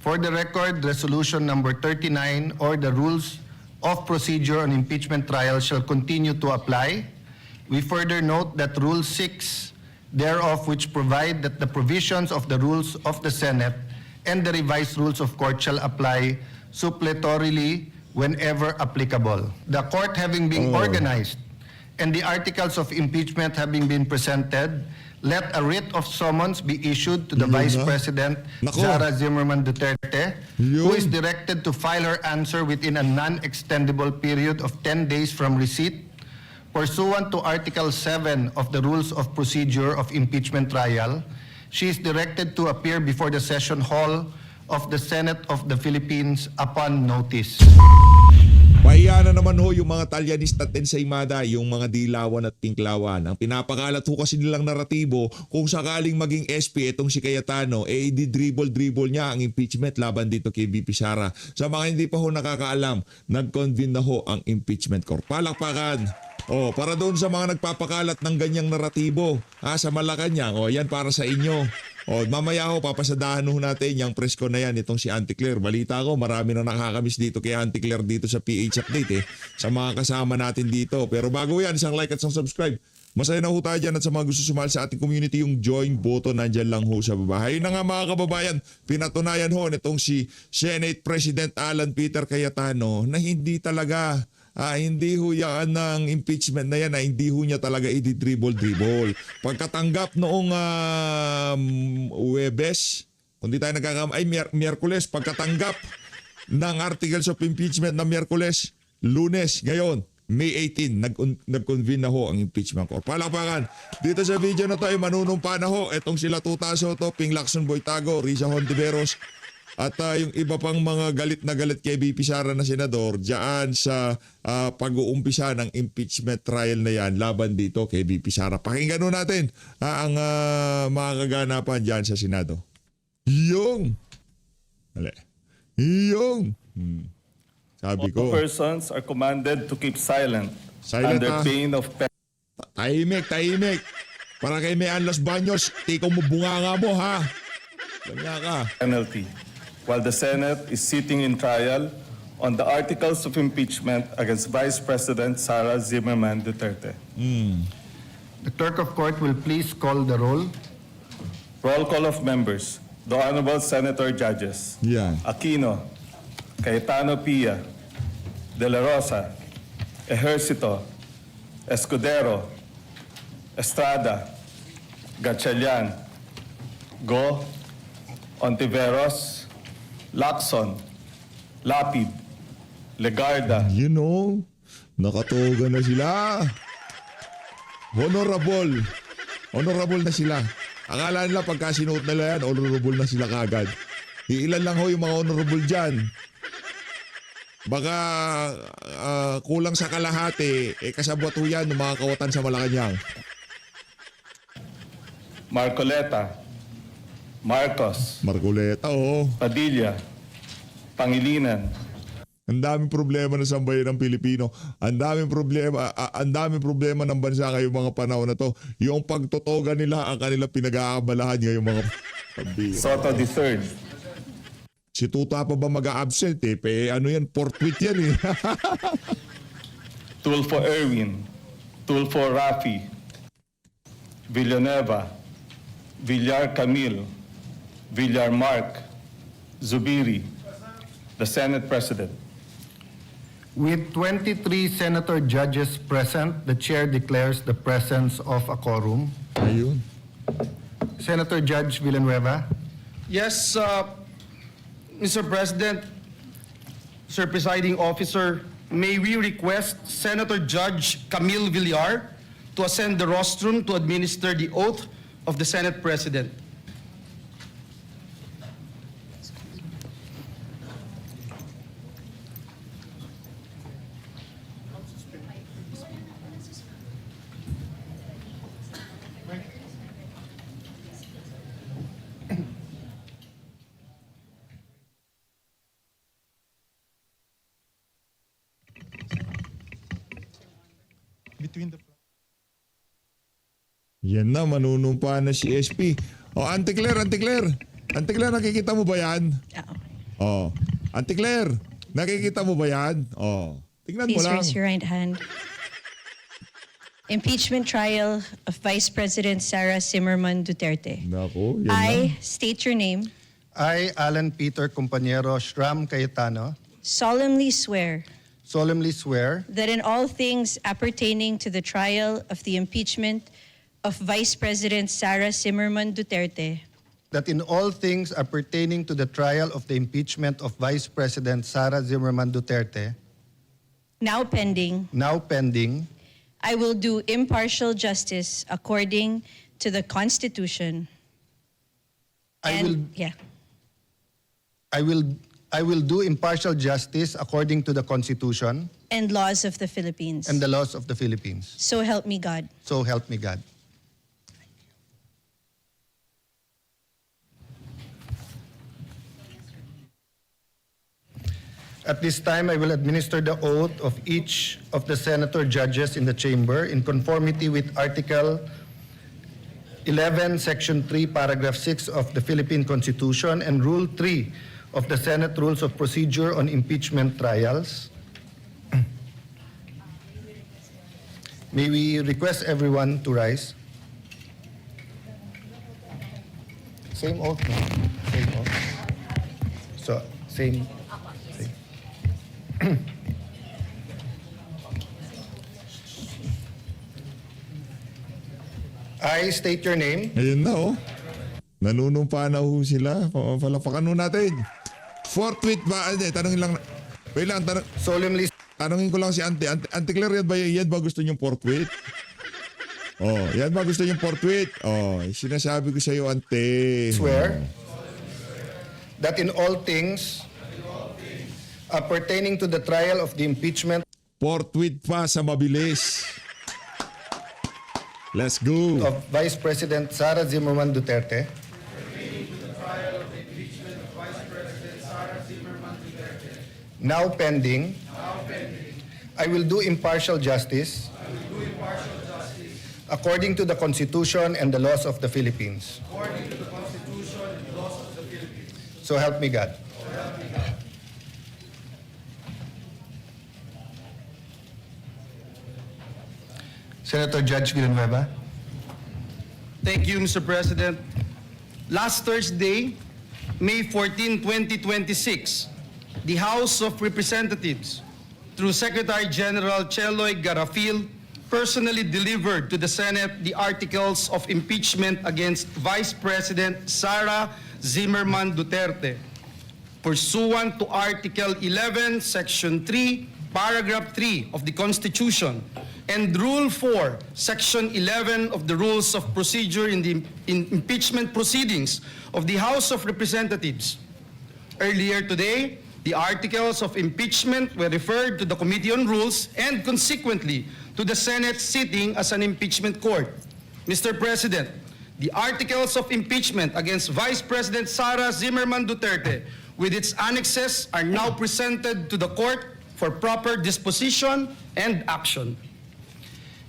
For the record, Resolution number 39 or the Rules of Procedure on Impeachment Trial shall continue to apply. We further note that Rule 6 thereof, which provide that the provisions of the rules of the Senate and the revised rules of court shall apply suppletorily whenever applicable. The court having been organized and the articles of impeachment having been presented, let a writ of summons be issued to the Yun Vice na. President Nako. Sara Zimmerman Duterte, Yun. who is directed to file her answer within a non-extendable period of 10 days from receipt, pursuant to Article 7 of the Rules of Procedure of Impeachment Trial. She is directed to appear before the session hall of the Senate of the Philippines upon notice. Pahiya na naman ho yung mga talyanista at ensaymada, yung mga dilawan at pinklawan. Ang pinapakalat ho kasi nilang naratibo, kung sakaling maging SP itong si Cayetano, di-dribble niya ang impeachment laban dito kay VP Sara. Sa mga hindi pa ho nakakaalam, nag-convene na ho ang impeachment court. Palakpakan! Para doon sa mga nagpapakalat ng ganyang naratibo sa Malacanang, yan para sa inyo. Mamaya ho, papasadahan ho natin yung press ko na yan, itong si Auntie Claire. Balita ko, marami na nakakamiss dito kay Auntie Claire dito sa PH Update sa mga kasama natin dito. Pero bago yan, isang like at isang subscribe. Masaya na ho tayo dyan at sa mga gusto sumali sa ating community, yung join button nandyan lang ho sa baba. Ayun na nga mga kababayan, pinatunayan ho nitong si Senate President Alan Peter Cayetano na hindi talaga hindi ho yan ng impeachment na yan hindi ho niya talaga i-dribble. Pagkatanggap noong Huwebes, kung di tayo Miyerkules, pagkatanggap ng articles of impeachment na Miyerkules, Lunes, ngayon, May 18, nag-convene na ho ang impeachment court. Palakpakan, dito sa video na to ay manunumpa na ho itong sila Tuta Soto, Ping Lacson Boytago, Risa Hontiveros, at yung iba pang mga galit na galit kay VP Sara na senador diyan sa pag-uumpisa ng impeachment trial na yan laban dito kay VP Sara. Pakinggan nun natin ang mga kaganapan diyan sa Senado. Yung sabi ko, All persons are commanded to keep silent under pain of tahimik. Para kay Mayan Los Baños, tikaw mo bunganga mo ha. Kanya ka. penalty, while the Senate is sitting in trial on the articles of impeachment against Vice President Sara Zimmerman Duterte. The clerk of court will please call the roll. Roll call of members. The Honorable Senator Judges. Yan. Aquino, Cayetano Pia, De La Rosa, Ejercito, Escudero, Estrada, Gatchalian, Go, Ontiveros, Lacson, Lapid, Legarda, Nakatoga na sila. Honorable na sila. Akala nila pagka sinuot nila yan, honorable na sila kagad. Ilan lang ho yung mga honorable dyan. Baka kulang sa kalahati, kasabwat ho yan ng mga kawatan sa Malacanang. Marcoleta, Marcos, Marcoleta, Padilla, Pangilinan, Ang daming problema ng sambayan ng Pilipino. Ang daming problema ng bansa ngayong mga panahon na to. Yung pagtotoga nila ang kanilang pinag-aabalahan ngayong mga pambira. Soto III, Si Tuta pa ba mag-a-absent ano yan, portweet yan Tulfo Erwin, Tulfo Rafi, Villanueva, Villar Camille, Villar Mark, Zubiri, the Senate President. With 23 senator judges present, the chair declares the presence of a quorum. Ayun. Senator Judge Villanueva. Yes, Mr. President, Sir Presiding Officer, may we request Senator Judge Camille Villar to ascend the rostrum to administer the oath of the Senate President. Yan na, manunumpa na si SP. Auntie Claire, nakikita mo ba yan? Oh. Auntie Claire, nakikita mo ba yan? Oh. Tingnan mo Please lang. raise your right hand. Impeachment trial of Vice President Sara Zimmerman Duterte. Naku, yan I state your name, I, Alan Peter Compañero Shram Cayetano, solemnly swear solemnly swear that in all things appertaining to the trial of the impeachment of Vice President Sara Zimmerman Duterte, that in all things appertaining to the trial of the impeachment of Vice President Sara Zimmerman Duterte, now pending, now pending, I will do impartial justice according to the Constitution. I will do impartial justice according to the Constitution and laws of the Philippines. and the laws of the Philippines. So help me God. So help me God. At this time, I will administer the oath of each of the senator judges in the chamber in conformity with Article 11, Section 3, Paragraph 6 of the Philippine Constitution and Rule 3 of the Senate Rules of Procedure on Impeachment Trials. May we request everyone to rise. Same oath, no? Same oath. So, same. I state your name. Ayun na oh. Nanunumpa na ho sila. Palapakan ho natin. Forthwith ba? Tanongin lang. Wait lang. Solemnly Tanongin ko lang si Auntie. Auntie Claire, yan ba gusto niyong forthwith? Oh, yan ba gusto niyong forthwith? Oh, sinasabi ko sa iyo, Auntie. swear that in all things pertaining to the trial of the impeachment Forthwith pa sa mabilis. Let's go. of Vice President Sara Zimmerman Duterte, now pending, I will do impartial justice according to the Constitution and the laws of the Philippines. So help me God. Senator Judge Villanueva. Thank you, Mr. President. Last Thursday, May 14, 2026, the House of Representatives, through Secretary General Cheloy Garafil, personally delivered to the Senate the articles of impeachment against Vice President Sara Zimmerman Duterte, pursuant to Article 11, Section 3, Paragraph 3 of the Constitution, and Rule 4, Section 11 of the Rules of Procedure in the impeachment proceedings of the House of Representatives. Earlier today, the articles of impeachment were referred to the Committee on Rules and consequently to the Senate sitting as an impeachment court. Mr. President, the articles of impeachment against Vice President Sara Zimmerman Duterte with its annexes are now presented to the court for proper disposition and action.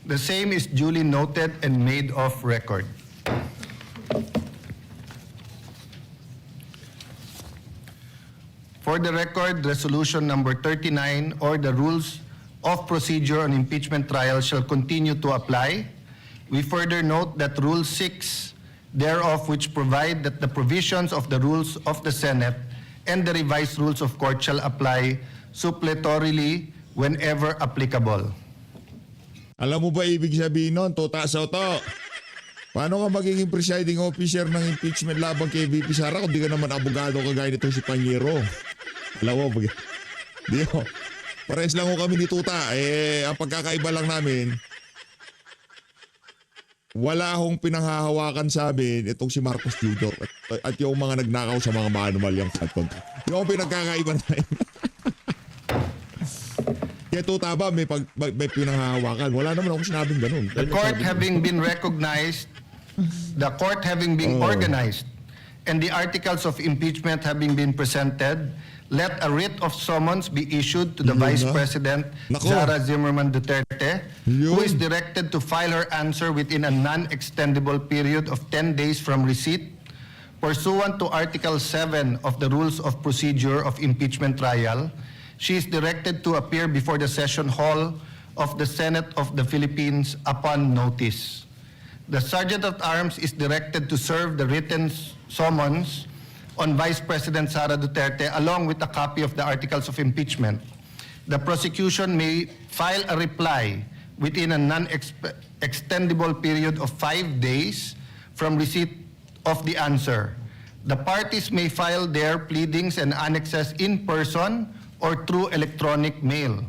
The same is duly noted and made of record. For the record, Resolution Number 39 or the Rules of Procedure on Impeachment Trial shall continue to apply. We further note that Rule 6 thereof, which provide that the provisions of the rules of the Senate and the revised rules of court shall apply suppletorily whenever applicable. Alam mo ba ibig sabihin nun? Tota soto. Paano ka magiging presiding officer ng impeachment laban kay VP Sara kung di ka naman abogado kagaya nitong si Panyero? Alam mo, di ho. Pares lang ho kami ni Tuta. Ang pagkakaiba lang namin, wala akong pinanghahawakan sa amin itong si Marcos Jr. At yung mga nagnakaw sa mga manual yung cellphone. Yung pinagkakaiba namin. Kaya Tuta ba may pinanghahawakan? Wala naman akong sinabing ganun. The court having been recognized, the court having been organized, and the articles of impeachment having been presented, let a writ of summons be issued to the Yun Vice na. President Nako. Sara Zimmerman Duterte, who Yun. is directed to file her answer within a non-extendable period of 10 days from receipt, Pursuant to Article 7 of the Rules of Procedure of Impeachment Trial, she is directed to appear before the session hall of the Senate of the Philippines upon notice. The Sergeant at Arms is directed to serve the written summons on Vice President Sara Duterte along with a copy of the Articles of Impeachment. The prosecution may file a reply within a non-extendable period of 5 days from receipt of the answer. The parties may file their pleadings and annexes in person or through electronic mail.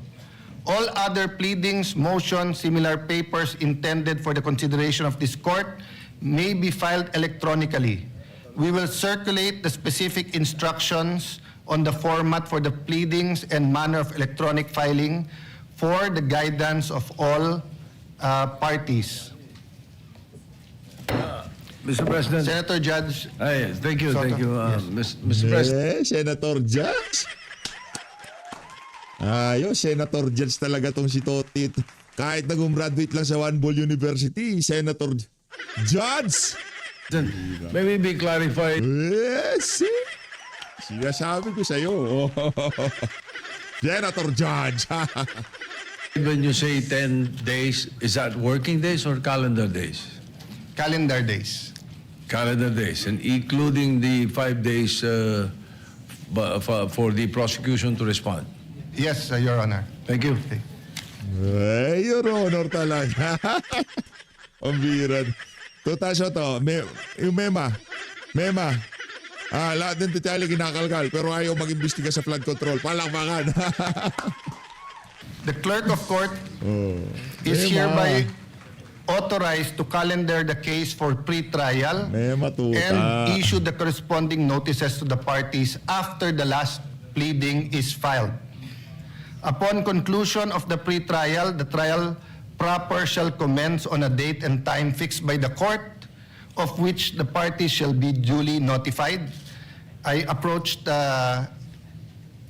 All other pleadings, motions, similar papers intended for the consideration of this court may be filed electronically. We will circulate the specific instructions on the format for the pleadings and manner of electronic filing for the guidance of all parties. Mr. President. Senator Judge. Ay, thank you, Soto. thank you, Yes. Mr. President. Senator Judge. Ayos, Senator Judge talaga tong si Toti. Kahit nag-graduate lang sa One Ball University, Senator Judge. May we be clarified? Yes. Sinasabi ko sa'yo. Oh. Senator Judge. When you say 10 days, is that working days or calendar days? Calendar days. Calendar days, and including the 5 days for the prosecution to respond. Yes, Your Honor. Thank you. Ay, Your Honor talaga. Ang biran. Tutasyo to, yung Mema. Lahat ng detalye kinakalkal pero ayaw mag-imbestiga sa flood control. Palakpakan. The clerk of court is Mema. hereby authorized to calendar the case for pre-trial Mema tuta. and issue the corresponding notices to the parties after the last pleading is filed. Upon conclusion of the pre-trial, the trial proper shall commence on a date and time fixed by the court, of which the parties shall be duly notified. I approached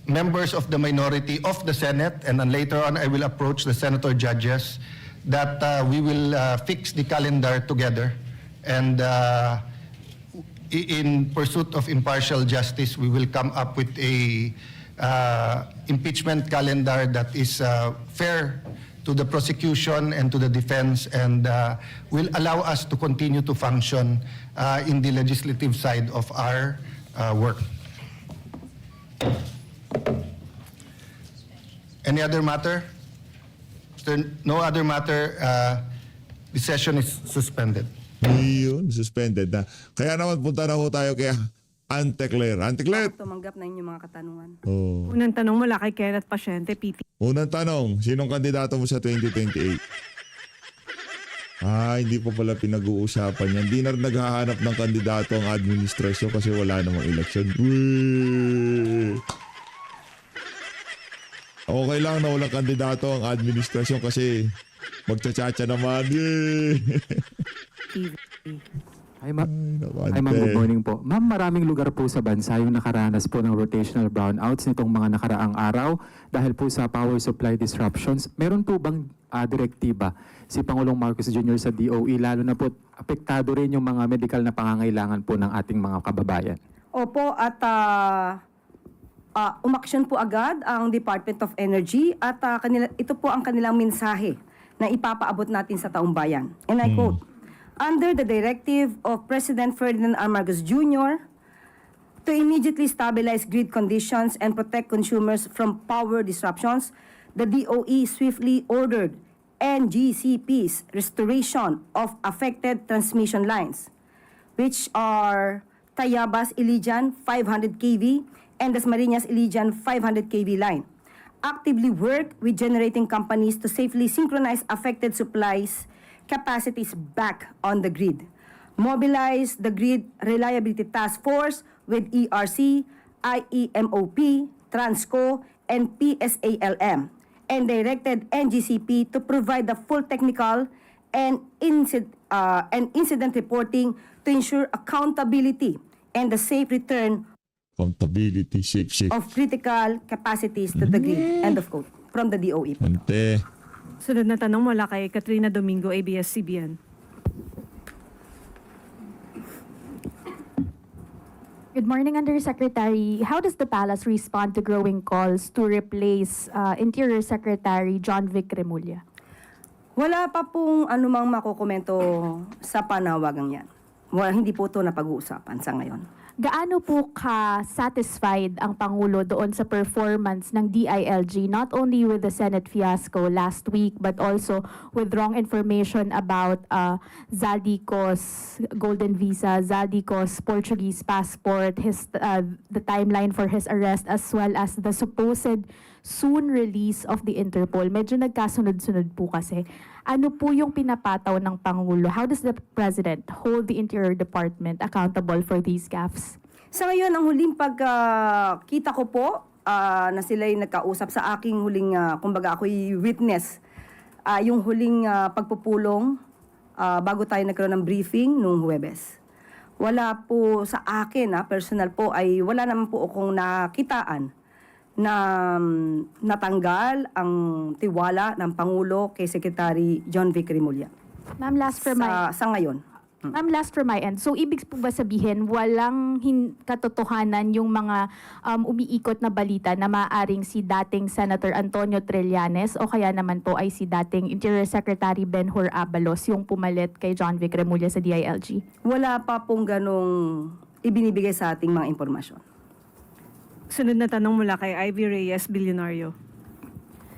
members of the minority of the Senate, and then later on I will approach the senator judges that we will fix the calendar together, and in pursuit of impartial justice, we will come up with a impeachment calendar that is fair to the prosecution and to the defense, and will allow us to continue to function in the legislative side of our work. Any other matter? No other matter, the session is suspended. Yun, suspended na. Kaya naman punta na ho tayo kay Ante Claire. Ante Claire! Tumanggap na inyong mga katanungan. Oh. Unang tanong mula kay Kenneth Pasyente, PT. Unang tanong, sinong kandidato mo sa 2028? Hindi pa pala pinag-uusapan yan. Hindi na rin naghahanap ng kandidato ang administrasyon kasi wala namang eleksyon. Wee! Okay lang na walang kandidato ang administrasyon kasi magtsatsacha naman. Yay! Hi, ma'am, Nabante. good morning po. Ma'am, maraming lugar po sa bansa yung nakaranas po ng rotational brownouts nitong mga nakaraang araw dahil po sa power supply disruptions. Meron po bang direktiba si Pangulong Marcos Jr. sa DOE, lalo na po apektado rin yung mga medical na pangangailangan po ng ating mga kababayan? Opo, at umaksyon po agad ang Department of Energy at ito po ang kanilang mensahe na ipapaabot natin sa taong bayan. And I quote, "Under the directive of President Ferdinand R. Marcos Jr. to immediately stabilize grid conditions and protect consumers from power disruptions, the DOE swiftly ordered NGCP's restoration of affected transmission lines, which are Tayabas Ilijan 500 kV and Dasmariñas Ilijan 500 kV line. Actively work with generating companies to safely synchronize affected supplies capacities back on the grid. Mobilize the Grid Reliability Task Force with ERC, IEMOP, Transco, and PSALM, and directed NGCP to provide the full technical and incident reporting to ensure accountability and the safe return Accountability, safe. of critical capacities to the grid." End of quote. From the DOE. Ante. Sunod na tanong mula kay Katrina Domingo, ABS-CBN. Good morning, Undersecretary. How does the palace respond to growing calls to replace Interior Secretary John Vic Remulla? Wala pa pong anumang makukomento sa panawagang yan. Hindi po ito napag-uusapan sa ngayon. Gaano po ka-satisfied ang Pangulo doon sa performance ng DILG, not only with the Senate fiasco last week, but also with wrong information about Zaldico's golden visa, Zaldico's Portuguese passport, the timeline for his arrest, as well as the supposed soon release of the Interpol? Medyo nagkasunod-sunod po kasi. Ano po yung pinapataw ng Pangulo? How does the President hold the Interior Department accountable for these gaffes? Sa ngayon, ang huling pagkita ko po na sila'y nagkausap sa aking huling, kumbaga ako'y witness, yung huling pagpupulong bago tayo nagkaroon ng briefing noong Huwebes. Wala po sa akin, personal po, ay wala naman po akong nakitaan na natanggal ang tiwala ng Pangulo kay Secretary John Vic Remulla. Ma'am, last for my... Sa ngayon. Ma'am, last for my end. So, ibig po ba sabihin, walang katotohanan yung mga umiikot na balita na maaaring si dating Senator Antonio Trillanes o kaya naman po ay si dating Interior Secretary Ben-Hur Abalos yung pumalit kay John Vic Remulla sa DILG? Wala pa pong ganong ibinibigay sa ating mga impormasyon. Sunod na tanong mula kay Ivy Reyes, Bilyonario.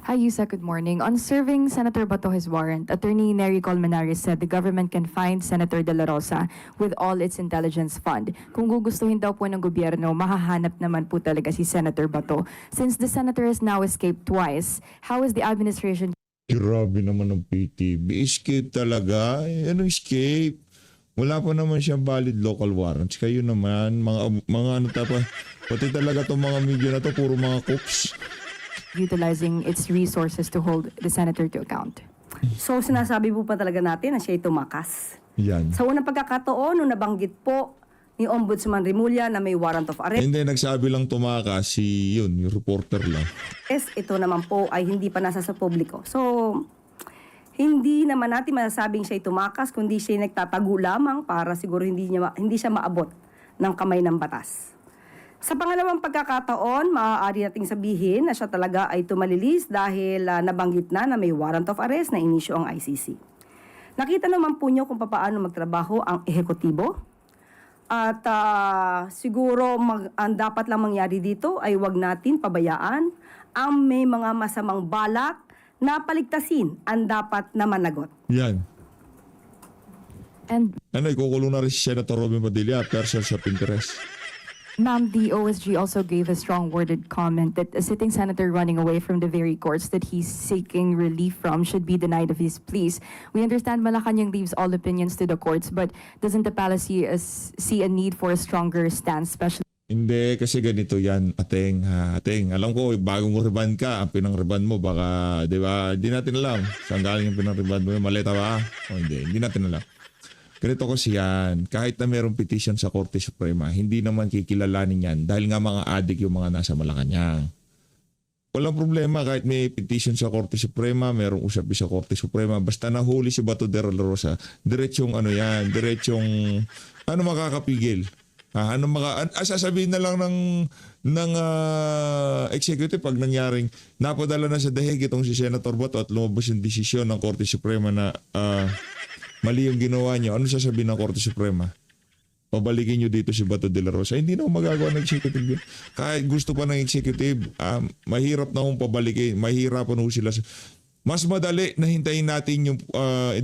Hi, Yusa. Good morning. On serving Senator Bato his warrant, Attorney Nery Colmenares said the government can find Senator De La Rosa with all its intelligence fund. Kung gugustuhin daw po ng gobyerno, mahahanap naman po talaga si Senator Bato. Since the senator has now escaped twice, how is the administration... Grabe naman ng PTV. Escape talaga. Ano escape? Wala pa naman siyang valid local warrants. Kayo naman, mga ano tapa, pati talaga itong mga media na to, puro mga cooks. utilizing its resources to hold the senator to account? So sinasabi po pa talaga natin na siya'y tumakas. Yan. Sa unang pagkakataon, nung nabanggit po ni Ombudsman Remulla na may warrant of arrest, Hindi, nagsabi lang tumakas yung reporter lang. ito naman po ay hindi pa nasa sa publiko. So, hindi naman natin masasabing siya'y tumakas, kundi siya'y nagtatago lamang para siguro hindi siya maabot ng kamay ng batas. Sa pangalawang pagkakataon, maaari nating sabihin na siya talaga ay tumalilis dahil nabanggit na may warrant of arrest na inisyo ang ICC. Nakita naman po niyo kung paano magtrabaho ang ehekutibo. At siguro ang dapat lang mangyari dito ay wag natin pabayaan ang may mga masamang balak na paligtasin ang dapat na managot. Yan. And Ikukulong na rin si Senator Robin Padilla, persons of interest. ma'am, the OSG also gave a strong worded comment that a sitting senator running away from the very courts that he's seeking relief from should be denied of his pleas. We understand Malacanang leaves all opinions to the courts, but doesn't the palace see a need for a stronger stance, especially... Hindi, kasi ganito yan, Ateng. Ateng, alam ko, bagong riban ka, ang pinang-riban mo, baka, di ba, hindi natin alam. Saan galing yung pinang-riban mo? Maleta ba? O hindi natin alam. Ganito kasi yan, kahit na mayroong petition sa Korte Suprema, hindi naman kikilalanin yan dahil nga mga adik yung mga nasa Malacanang. Walang problema kahit may petition sa Korte Suprema, mayroong usapi sa Korte Suprema, basta nahuli si Bato de la Rosa, diretsong makakapigil. Sasabihin na lang ng executive pag nangyaring napadala na sa dahig itong si Senator Bato at lumabas yung desisyon ng Korte Suprema na mali yung ginawa niyo. Ano sasabihin ng Korte Suprema? Pabalikin niyo dito si Bato de la Rosa. Hindi na magagawa ng executive yun. Kahit gusto pa ng executive, mahirap na kung pabalikin. Mahirapan na sila. Mas madali na hintayin natin yung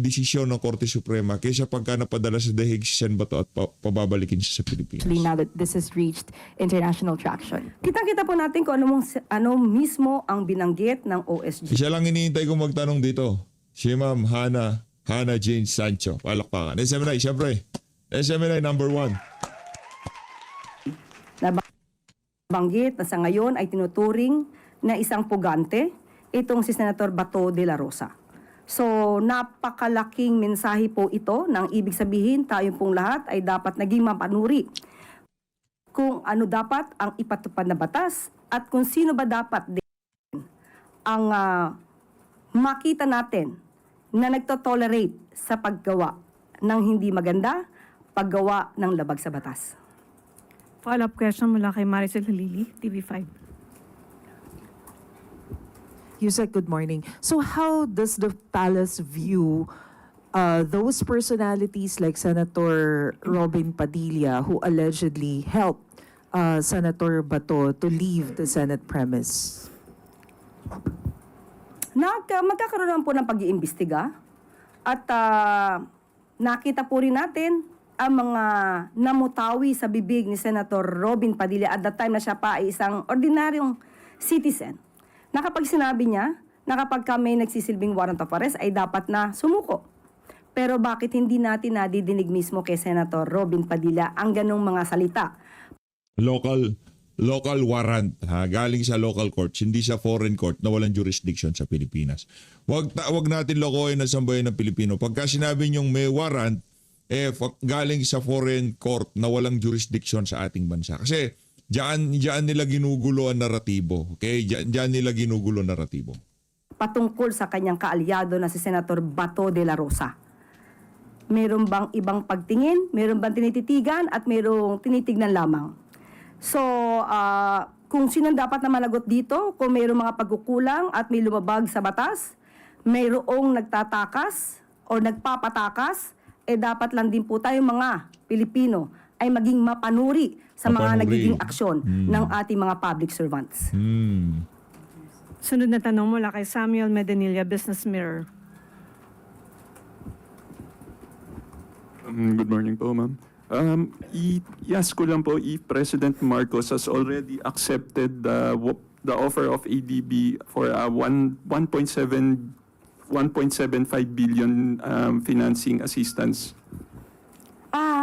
desisyon ng Korte Suprema kaysa pagka napadala sa dahig si Sen Bato at pababalikin siya sa Pilipinas. now that this has reached international traction? Kitang-kita po natin kung ano mismo ang binanggit ng OSG. Siya lang hinihintay kong magtanong dito. Si Ma'am Hannah Jane Sancho. Palakpakan. SMNI, siyempre. SMNI number 1. Nabanggit na sa ngayon ay tinuturing na isang pugante itong si Senator Bato de la Rosa. So, napakalaking mensahe po ito nang ibig sabihin tayong pong lahat ay dapat naging mapanuri kung ano dapat ang ipatupad na batas at kung sino ba dapat din ang makita natin na nagtotolerate sa paggawa ng hindi maganda, paggawa ng labag sa batas. Follow-up question mula kay Maricel Halili, TV5. Yusek, good morning. So how does the palace view those personalities like Senator Robin Padilla who allegedly helped Senator Bato to leave the Senate premise? Magkakaroon naman po ng pag-iimbestiga at nakita po rin natin ang mga namutawi sa bibig ni Senator Robin Padilla at that time na siya pa ay isang ordinaryong citizen. Na kapag sinabi niya na kapag kami nagsisilbing warrant of arrest ay dapat na sumuko. Pero bakit hindi natin nadidinig mismo kay Senator Robin Padilla ang ganong mga salita? Local warrant, ha, galing sa local courts, hindi sa foreign court na walang jurisdiction sa Pilipinas. Wag natin lokohin ang sambayan ng Pilipino. Pagka sinabi niyong may warrant, galing sa foreign court na walang jurisdiction sa ating bansa. Kasi diyan nila ginugulo ang naratibo. Okay? Diyan nila ginugulo ang naratibo. Patungkol sa kanyang kaalyado na si Senator Bato de la Rosa. Meron bang ibang pagtingin? Meron bang tinititigan? At merong tinitignan lamang? So, kung sino dapat na managot dito, kung mayroong mga pagkukulang at may lumabag sa batas, mayroong nagtatakas o nagpapatakas, dapat lang din po tayong mga Pilipino ay maging mapanuri sa mga nagiging aksyon ng ating mga public servants. Sunod na tanong mula kay Samuel Medanilla, Business Mirror. Good morning po, ma'am. I-ask ko lang po if President Marcos has already accepted the offer of ADB for 1.75 billion financing assistance.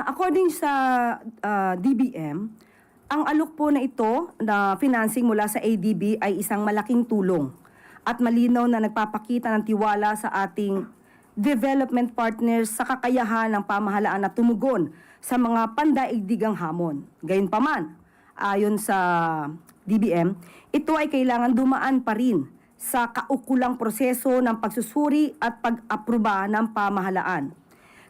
According sa DBM, ang alok po na ito na financing mula sa ADB ay isang malaking tulong at malinaw na nagpapakita ng tiwala sa ating development partners sa kakayahan ng pamahalaan na tumugon sa mga pandaigdigang hamon. Gayunpaman, ayon sa DBM, ito ay kailangan dumaan pa rin sa kaukulang proseso ng pagsusuri at pag-aproba ng pamahalaan.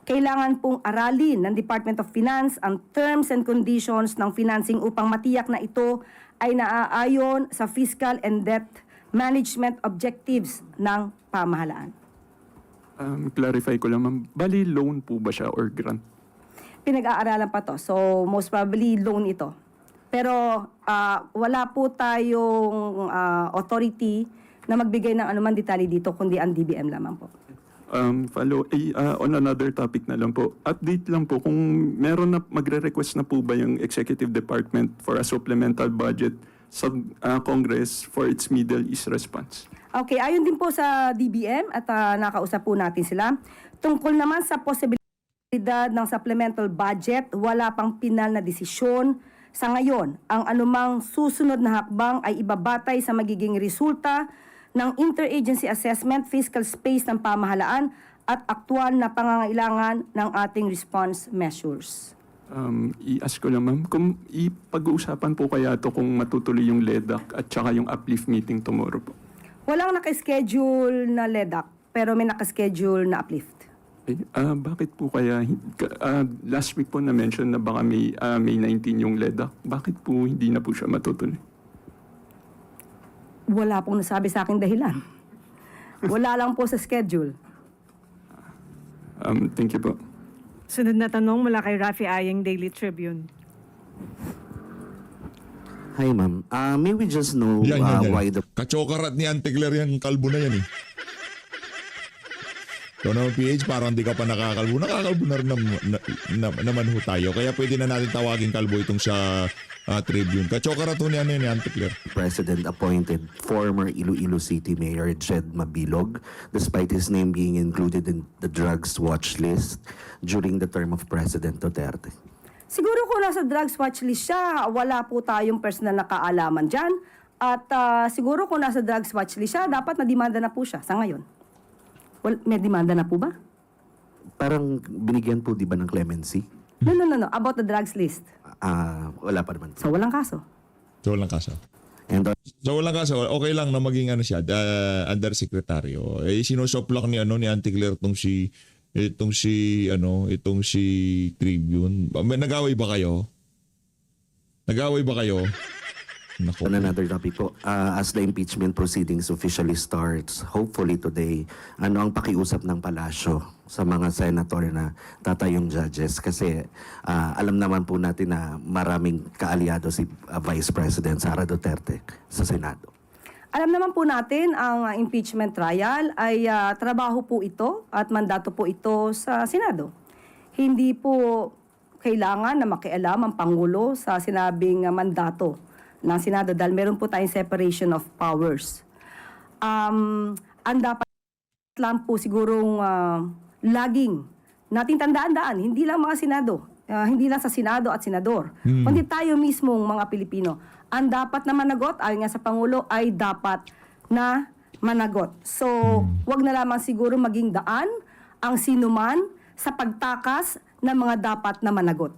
Kailangan pong aralin ng Department of Finance ang terms and conditions ng financing upang matiyak na ito ay naaayon sa fiscal and debt management objectives ng pamahalaan. Clarify ko lang, ma'am. Bali, loan po ba siya or grant? Pinag-aaralan pa to. So, most probably loan ito. Pero wala po tayong authority na magbigay ng anuman detalye dito, kundi ang DBM lamang po. On another topic na lang po. Update lang po kung meron na magre-request na po ba yung Executive Department for a supplemental budget sa Congress for its Middle East response. Okay, ayon din po sa DBM at nakausap po natin sila. Tungkol naman sa posibilidad ng supplemental budget, wala pang pinal na desisyon. Sa ngayon, ang anumang susunod na hakbang ay ibabatay sa magiging resulta ng interagency assessment, fiscal space ng pamahalaan at aktual na pangangailangan ng ating response measures. I-ask ko lang, ma'am, kung ipag-uusapan po kaya ito kung matutuloy yung LEDAC at saka yung uplift meeting tomorrow po? Walang nakaschedule na LEDAC, pero may nakaschedule na uplift. Bakit po kaya, last week po na-mention na baka May 19 yung LEDAC, bakit po hindi na po siya matutuloy? Wala pong nasabi sa akin dahilan. Wala lang po sa schedule. Thank you po. Sunod na tanong mula kay Rafi Ayeng, Daily Tribune. Hi, ma'am. May we just know why the... Kachokarat ni Antigler yan, kalbo na yan eh. So naman PH, parang di ka pa nakakalbo. Nakakalbo na rin naman ho tayo. Kaya pwede na natin tawagin kalbo itong sa Tribune. Kachokarat ho ni Antigler. President appointed former Iloilo City Mayor Jed Mabilog despite his name being included in the drugs watch list during the term of President Duterte. Siguro kung nasa drugs watch list siya, wala po tayong personal na kaalaman dyan. At siguro kung nasa drugs watch list siya, dapat na-demanda na po siya sa ngayon. Well, may demanda na po ba? Parang binigyan po di ba ng clemency? No. About the drugs list. Wala pa naman. So walang kaso. So walang kaso. So walang kaso, okay lang na maging siya, undersecretary. Sinusoplak ni Antigler itong si Tribune. May nag-away ba kayo? Nag-away ba kayo? Naku. On another topic po, as the impeachment proceedings officially starts, hopefully today, ano ang pakiusap ng palasyo sa mga senator na tatayong judges? Kasi alam naman po natin na maraming kaalyado si Vice President Sara Duterte sa Senado. Alam naman po natin ang impeachment trial ay trabaho po ito at mandato po ito sa Senado. Hindi po kailangan na makialam ang Pangulo sa sinabing mandato ng Senado dahil meron po tayong separation of powers. Ang dapat lang po sigurong laging nating tandaan-daan, hindi lang mga Senado, hindi lang sa Senado at Senador, kundi tayo mismong mga Pilipino. Ang dapat na managot, ayon nga sa Pangulo, ay dapat na managot. So, wag na lamang siguro maging daan ang sinuman sa pagtakas ng mga dapat na managot.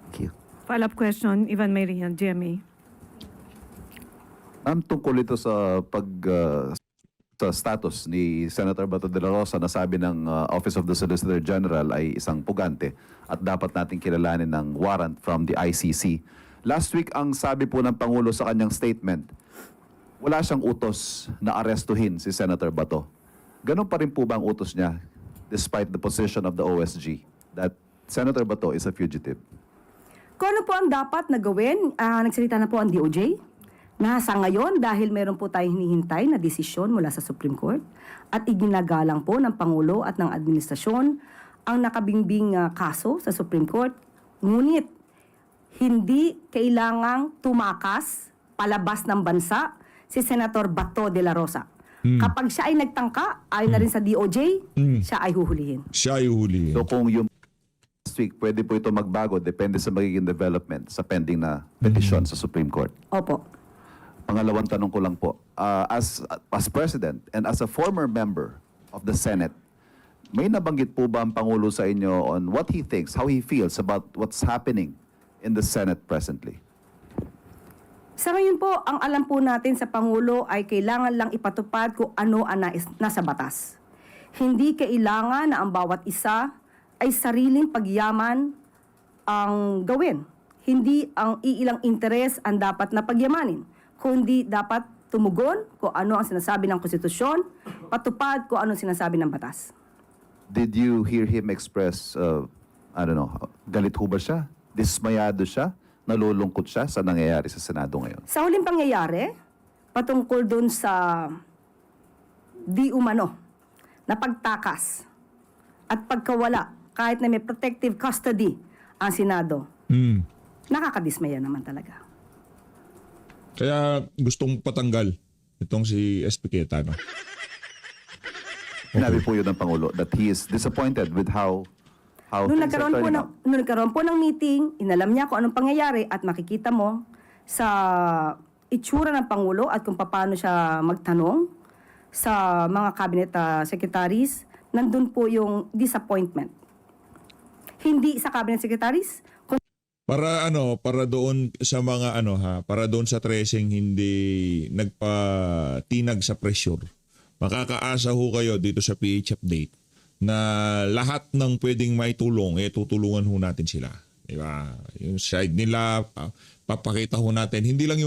Thank you. Follow-up question, Ivan Maria, GMA. Tungkol ito sa sa status ni Senator Bato de la Rosa na sabi ng Office of the Solicitor General ay isang pugante at dapat nating kilalanin ng warrant from the ICC. Last week, ang sabi po ng Pangulo sa kanyang statement, wala siyang utos na arestuhin si Senator Bato. Ganon pa rin po ba ang utos niya despite the position of the OSG that Senator Bato is a fugitive? Kung ano po ang dapat na gawin, nagsalita na po ang DOJ na sa ngayon dahil meron po tayong hinihintay na desisyon mula sa Supreme Court at iginagalang po ng Pangulo at ng administrasyon ang nakabingbing kaso sa Supreme Court. Ngunit hindi kailangang tumakas palabas ng bansa si Senator Bato de la Rosa. Kapag siya ay nagtangka, ayon na rin sa DOJ, siya ay huhulihin. Siya ay huli. So kung yung last week, pwede po ito magbago, depende sa magiging development sa pending na petisyon sa Supreme Court. Opo. Pangalawang tanong ko lang po, as President and as a former member of the Senate, may nabanggit po ba ang Pangulo sa inyo on what he thinks, how he feels about what's happening in the Senate presently? Sa ngayon po, ang alam po natin sa Pangulo ay kailangan lang ipatupad kung ano ang nasa batas. Hindi kailangan na ang bawat isa ay sariling pagyaman ang gawin. Hindi ang iilang interes ang dapat na pagyamanin, kundi dapat tumugon kung ano ang sinasabi ng konstitusyon, patupad kung ano ang sinasabi ng batas. Did you hear him express, galit ho ba siya? Dismayado siya? Nalulungkot siya sa nangyayari sa Senado ngayon? Sa huling pangyayari, patungkol dun sa di umano na pagtakas at pagkawala kahit na may protective custody ang Senado, nakakadismaya naman talaga. Kaya gustong patanggal itong si SP Cayetano. Sinabi po yun ng Pangulo that he is disappointed with how Nung things are turning out. nagkaroon po ng meeting, inalam niya kung anong pangyayari at makikita mo sa itsura ng Pangulo at kung paano siya magtanong sa mga cabinet secretaries, nandun po yung disappointment. Hindi sa cabinet secretaries, Para doon sa mga para doon sa tracing hindi nagpatinag sa pressure. Makakaasa ho kayo dito sa PH Update na lahat ng pwedeng maitulong, tutulungan ho natin sila. Diba? Yung side nila, papakita ho natin, hindi lang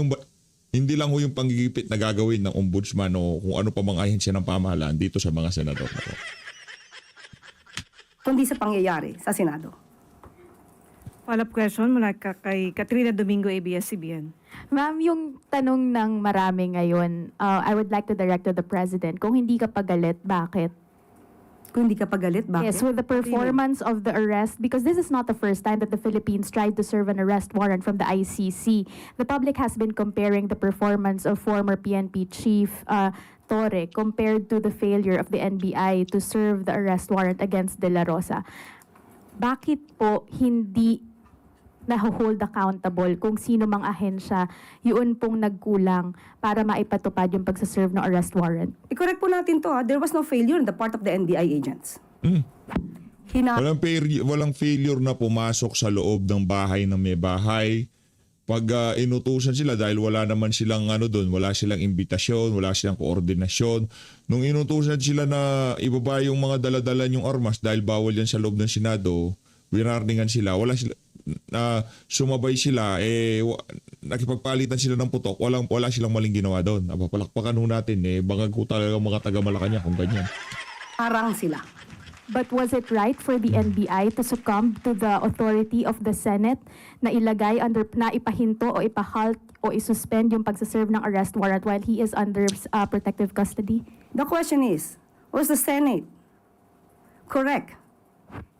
ho yung panggigipit na gagawin ng ombudsman o kung ano pa mga ahensya ng pamahalaan dito sa mga senador na to. kundi sa pangyayari sa Senado. Follow-up question mula kay Katrina Domingo, ABS-CBN. Ma'am, yung tanong ng marami ngayon, I would like to direct to the President, kung hindi ka pagalit, bakit? Kung hindi ka pagalit, bakit? Yes, with the performance of the arrest, because this is not the first time that the Philippines tried to serve an arrest warrant from the ICC. The public has been comparing the performance of former PNP Chief Torre compared to the failure of the NBI to serve the arrest warrant against De La Rosa. Bakit po hindi na-hold accountable kung sino mang ahensya yun pong nagkulang para maipatupad yung pagsaserve ng arrest warrant? I-correct po natin to. There was no failure on the part of the NBI agents. Walang failure na pumasok sa loob ng bahay ng may bahay. Pag inutusan sila dahil wala naman silang doon, wala silang imbitasyon, wala silang koordinasyon. Nung inutusan sila na ibaba yung mga daladala yung armas dahil bawal yan sa loob ng Senado, winarningan sila, sumabay sila, nakipagpalitan sila ng putok, wala silang maling ginawa doon. Palakpakan ho natin, bangag ko talaga mga taga-Malacanang kung ganyan. Parang sila. But was it right for the NBI to succumb to the authority of the Senate na ilagay under, na ipahinto o ipahalt o isuspend yung pagsaserve ng arrest warrant while he is under protective custody? The question is, was the Senate correct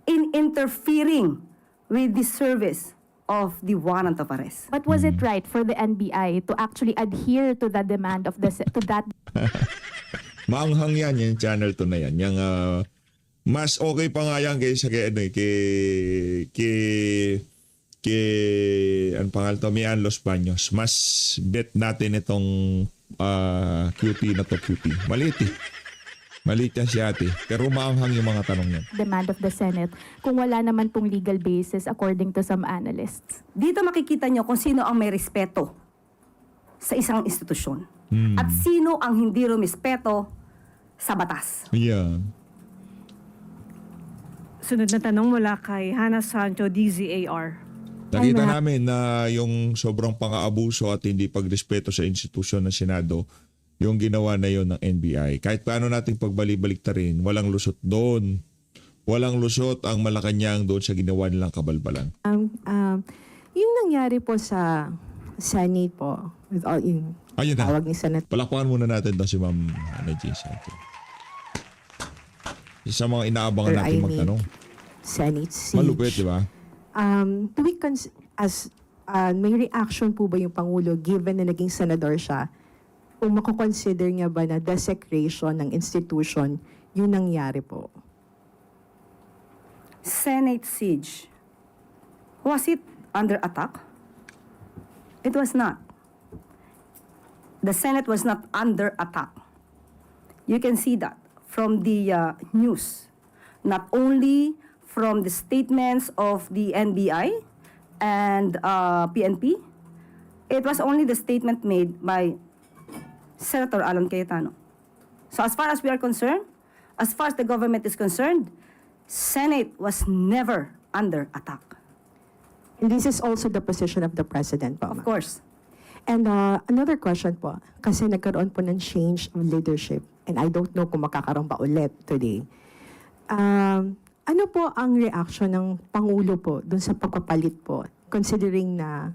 in interfering with the service of the warrant of arrest? But was it right for the NBI to actually adhere to the demand of to that? Maanghang yan, yung channel 2 na yan. Yung, mas okay pa nga yan kaysa ano pangalan to, Mian Los Baños. Mas bet natin itong QT na to, QT. Maliit eh. Maliit yan si ate. Pero maanghang yung mga tanong yan. Demand of the Senate kung wala naman pong legal basis according to some analysts. Dito makikita nyo kung sino ang may respeto sa isang institusyon. At sino ang hindi rumispeto sa batas. Yeah. Sunod na tanong mula kay Hannah Sancho, DZAR. Nakita namin na yung sobrang pang-aabuso at hindi pagrespeto sa institusyon ng Senado, yung ginawa na yon ng NBI. Kahit paano nating pagbalik-balik ta rin, walang lusot doon. Walang lusot ang Malacanang doon sa ginawa nilang kabalbalan. Yung nangyari po sa Senate po, with all yung Ayun na. tawag ni Senate. Palakpakan muna natin daw si Ma'am J. Santos. Sa mga inaabangan natin magtanong. Senate siege. Malupit, di ba? Do we may reaction po ba yung Pangulo given na naging senador siya? Kung mako-consider niya ba na desecration ng institution yung nangyari po? Senate siege. Was it under attack? It was not. The Senate was not under attack. You can see that from the news, not only from the statements of the NBI and PNP, it was only the statement made by Senator Alan Cayetano. So as far as we are concerned, as far as the government is concerned, Senate was never under attack. And this is also the position of the President po, Of ma'am. course. And another question po, kasi nagkaroon po ng change of leadership and I don't know kung makakaroon pa ulit today. Ano po ang reaction ng Pangulo po dun sa pagpapalit po, considering na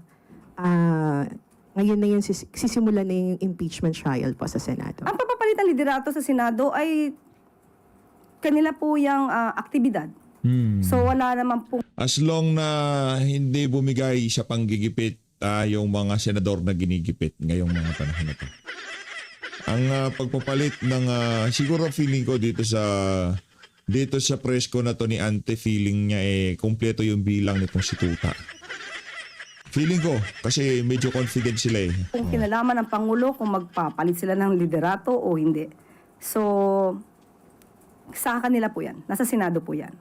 ngayon na yung sisimulan na yung impeachment trial po sa Senado? Ang papapalit ng liderato sa Senado ay kanila po yung aktibidad. So wala naman po. As long na hindi bumigay sa panggigipit yung mga senador na ginigipit ngayong mga panahon na to. Ang pagpapalit ng siguro feeling ko dito sa presko na to ni Ante, feeling niya kumpleto yung bilang nitong si Tuta. Feeling ko kasi medyo confident sila eh. Kung kinalaman ng Pangulo kung magpapalit sila ng liderato o hindi. So sa kanila po yan. Nasa Senado po yan.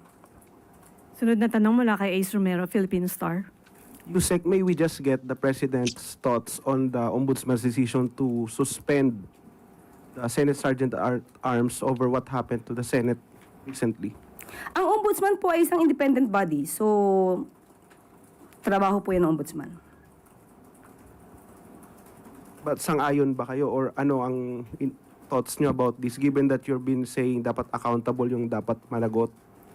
Sunod na tanong mula kay Ace Romero, Philippine Star. Yusek, may we just get the President's thoughts on the Ombudsman's decision to suspend the Senate Sergeant at Arms over what happened to the Senate recently? Ang Ombudsman po ay isang independent body. So trabaho po yan ng Ombudsman. But sang-ayon ba kayo or ano ang thoughts nyo about this given that you've been saying dapat accountable yung dapat managot?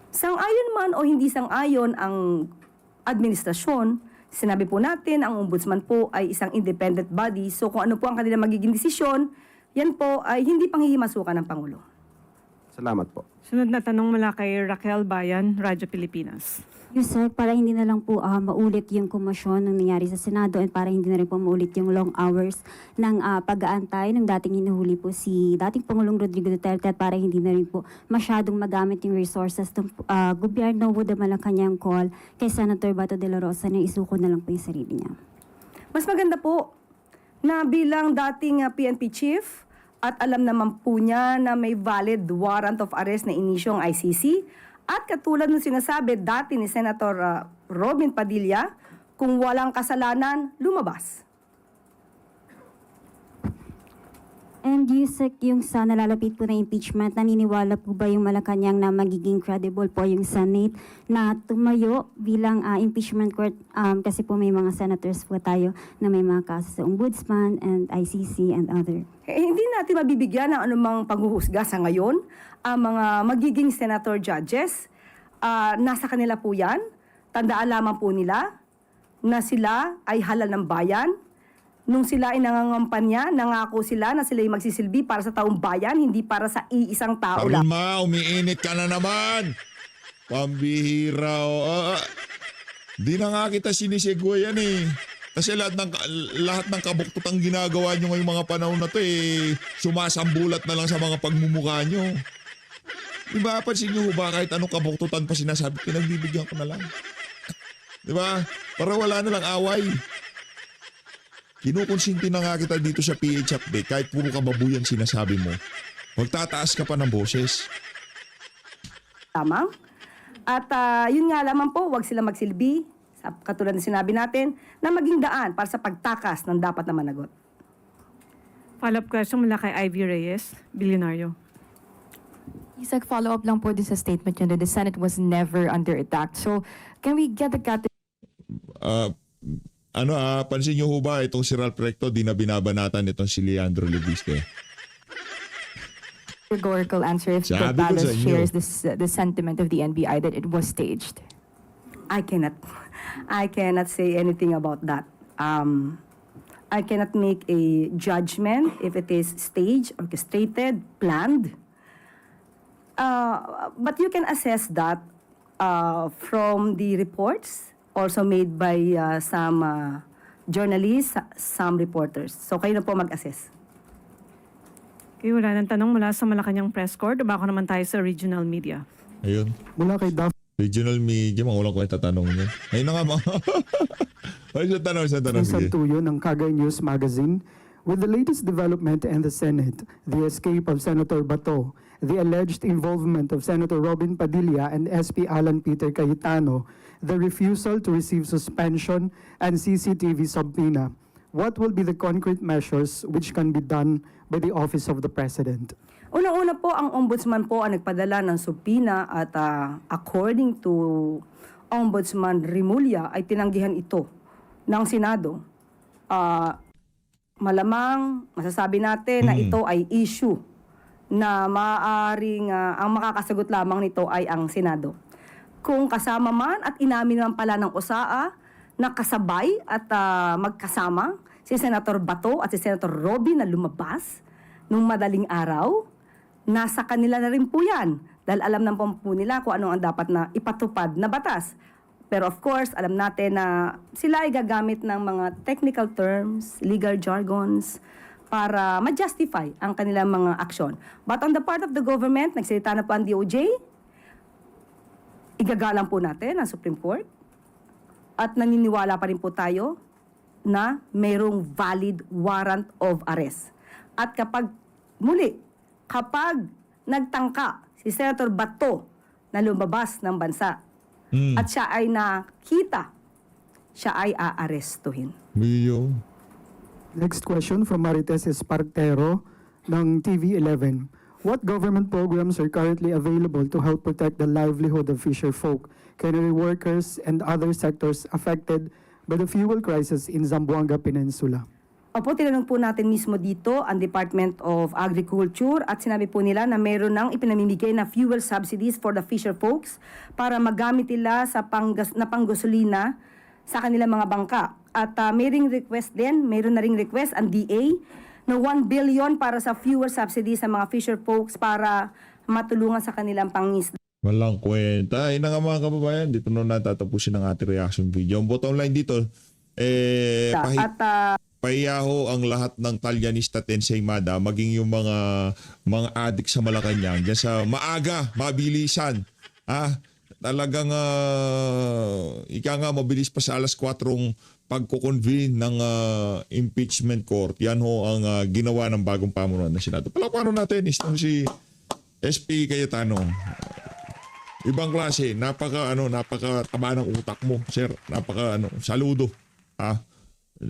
Sang-ayon man o hindi sang-ayon ang administrasyon, sinabi po natin, ang Ombudsman po ay isang independent body. So kung ano po ang kanilang magiging desisyon, yan po ay hindi panghihimasukan ng Pangulo. Salamat po. Sunod na tanong mula kay Raquel Bayan, Radyo Pilipinas. Sir, para hindi na lang po maulit yung komosyon ng nangyari sa Senado at para hindi na rin po maulit yung long hours ng pag-aantay ng dating hinuhuli po si dating Pangulong Rodrigo Duterte at para hindi na rin po masyadong magamit yung resources ng gobyerno with the Malacanang call kay Senator Bato de la Rosa na isuko na lang po yung sarili niya. Mas maganda po na bilang dating PNP chief at alam naman po niya na may valid warrant of arrest na inisyo ang ICC. At katulad ng sinasabi dati ni Senator Robin Padilla, kung walang kasalanan, lumabas. And Yusek, yung sa nalalapit po na impeachment, naniniwala po ba yung Malacanang na magiging credible po yung Senate na tumayo bilang impeachment court? Kasi po may mga senators po tayo na may mga kaso sa Ombudsman and ICC and other. Hindi natin mabibigyan ng anumang panghuhusga sa ngayon. Ang mga magiging senator judges, nasa kanila po yan. Tandaan lamang po nila na sila ay halal ng bayan. Nung sila ay nangangampanya, nangako sila na sila ay magsisilbi para sa taong bayan, hindi para sa iisang tao lang. Kalma, umiinit ka na naman. Pambihira. Di na nga kita sinisegwa yan eh. Kasi lahat ng kabuktutang ginagawa nyo ngayong mga panahon na to sumasambulat na lang sa mga pagmumukha nyo. Diba, pansin nyo ba kahit anong kabuktutan pa sinasabi, pinagbibigyan ko na lang. Diba? Para wala na lang away. Kinukonsinti na nga kita dito sa PH Update kahit puro kababuyan sinasabi mo. Magtataas ka pa ng boses. Tamang. At yun nga lamang po, huwag sila magsilbi, katulad na sinabi natin, na maging daan para sa pagtakas ng dapat na managot. Follow-up question mula kay Ivy Reyes, Bilyonaryo. Isaac, follow-up lang po din sa statement niyo that the Senate was never under attack. So, can we get the Pansin nyo ho ba itong si Ralph Recto, di na binabanatan itong si Leandro Leviste? categorical answer if the Sabi ko palace sa inyo. shares the sentiment of the NBI that it was staged? I cannot say anything about that. I cannot make a judgment if it is staged, orchestrated, planned. But you can assess that from the reports also made by some journalists, some reporters. So kayo na po mag-assess. Okay, wala nang tanong mula sa Malacanang Press Corps. Bako naman tayo sa regional media. Ayun. Mula kay Daphne Regional media, mga walang kwenta tanong niya. Ayun na nga mga. Ayun sa tanong. Sige. Santuyo ng Kagay News Magazine. With the latest development in the Senate, the escape of Senator Bato, the alleged involvement of Senator Robin Padilla and SP Alan Peter Cayetano, the refusal to receive suspension and CCTV subpoena, what will be the concrete measures which can be done by the Office of the President? Unang-una po, ang Ombudsman po ang nagpadala ng subpoena at according to Ombudsman Rimulya ay tinanggihan ito ng Senado. Malamang masasabi natin na ito ay issue na maaaring ang makakasagot lamang nito ay ang Senado. Kung kasama man at inamin naman pala ng OSAA na kasabay at magkasama si Senator Bato at si Senator Robin na lumabas nung madaling araw, nasa kanila na rin po yan. Dahil alam na po nila kung ano ang dapat na ipatupad na batas. Pero of course, alam natin na sila ay gagamit ng mga technical terms, legal jargons, para ma-justify ang kanilang mga aksyon. But on the part of the government, nagsalita na po ang DOJ, igagalang po natin ang Supreme Court, at naniniwala pa rin po tayo na mayroong valid warrant of arrest. At kapag nagtangka si Senator Bato na lumabas ng bansa, at siya ay nakita, siya ay aarestuhin. Biyo. Next question from Marites Espartero ng TV11. What government programs are currently available to help protect the livelihood of fisher folk, cannery workers, and other sectors affected by the fuel crisis in Zamboanga Peninsula? Opo, tinanong po natin mismo dito ang Department of Agriculture at sinabi po nila na meron ng ipinamimigay na fuel subsidies for the fisher folks para magamit nila sa panggasolina sa kanilang mga bangka. At meron na ring request ang DA na 1 billion para sa fuel subsidies sa mga fisher folks para matulungan sa kanilang pangisda. Walang kwenta. Ayun na nga mga kababayan, dito na natatapusin ang ating reaction video. Ang bottom line dito, pahiyaho ang lahat ng Talyanista Ensaymada, maging yung mga adik sa Malacanang, dyan sa maaga, mabilisan. Talagang mabilis pa sa alas 4 pagko-convene ng impeachment court. Yan ho ang ginawa ng bagong pamunuan ng Senado. Palakparan natin itong si SP Cayetano. Ibang klase, napaka taba ng utak mo, sir. Saludo.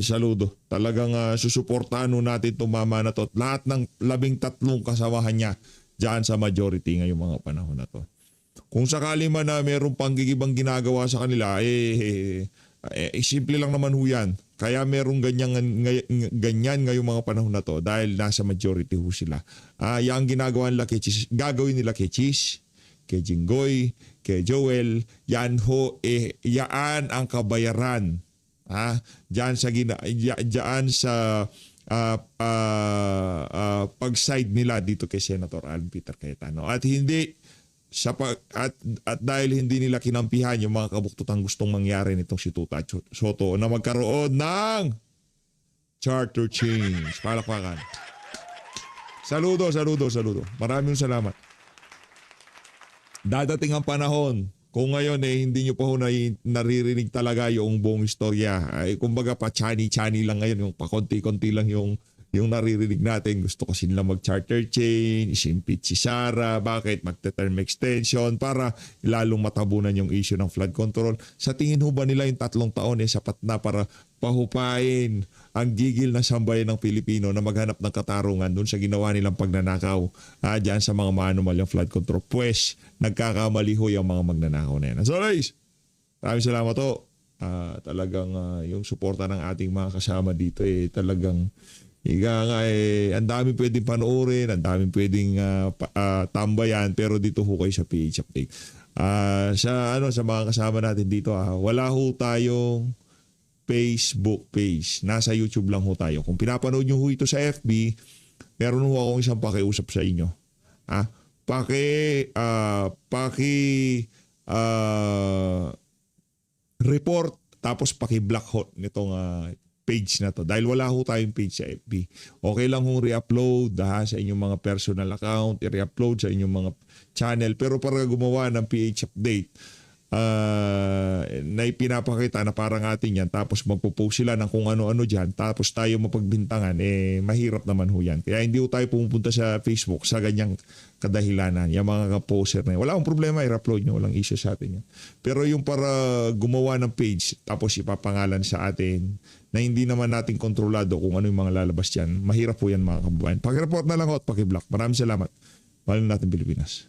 Saludo. Talagang susuportahan ho natin itong mama na to at lahat ng 13 kasamahan niya dyan sa majority ngayong mga panahon na to. Kung sakali man na mayroong panggigibang ginagawa sa kanila, simple lang naman ho yan. Kaya merong ganyan ngayong mga panahon na to dahil nasa majority ho sila. Yung ginagawa nila kay Chis, gagawin nila kay Chis, kay Jinggoy, kay Joel, yan ho, yaan ang kabayaran. Diyan sa pag-side nila dito kay Senator Alan Peter Cayetano. At hindi at dahil hindi nila kinampihan yung mga kabuktutang gustong mangyari nitong si Tuta Soto na magkaroon ng charter change. Palakpakan. Saludo. Maraming salamat. Dadating ang panahon kung ngayon hindi nyo pa ho naririnig talaga yung buong istorya. Kumbaga pa chani-chani lang ngayon, yung pakonti-konti lang yung naririnig natin. Gusto kasi nila mag-charter change, impeach si Sara, bakit magte-term extension para lalong matabunan yung issue ng flood control. Sa tingin ho ba nila yung 3 taon sapat na para pahupain ang gigil na sambayan ng Pilipino na maghanap ng katarungan dun sa ginawa nilang pagnanakaw dyan sa mga maanumalyang flood control? Pues, nagkakamali ho yung mga magnanakaw na yan. So guys, maraming salamat ho. Talagang yung suporta ng ating mga kasama dito talagang ang dami pwedeng panoorin, ang dami pwedeng tambayan, pero dito ho kayo sa PH Update. Sa mga kasama natin dito, wala ho tayong Facebook page. Nasa YouTube lang ho tayo. Kung pinapanood nyo ho ito sa FB, meron ho akong isang pakiusap sa inyo. Report tapos paki-block ho nitong page na to. Dahil wala ho tayong page sa FB. Okay lang hong re-upload sa inyong mga personal account, i-re-upload sa inyong mga channel. Pero para gumawa ng PH Update, na ipinapakita na parang atin yan, tapos magpo-post sila ng kung ano-ano dyan, tapos tayo mapagbintangan, mahirap naman ho yan. Kaya hindi ho tayo pumupunta sa Facebook sa ganyang kadahilanan. Yung mga poster na yun, wala akong problema, i-upload nyo, walang issue sa atin yan. Pero yung para gumawa ng page, tapos ipapangalan sa atin, na hindi naman natin kontrolado kung ano yung mga lalabas dyan, mahirap po yan mga kababayan. Paki-report na lang ho at paki-block. Maraming salamat. Mahal natin Pilipinas.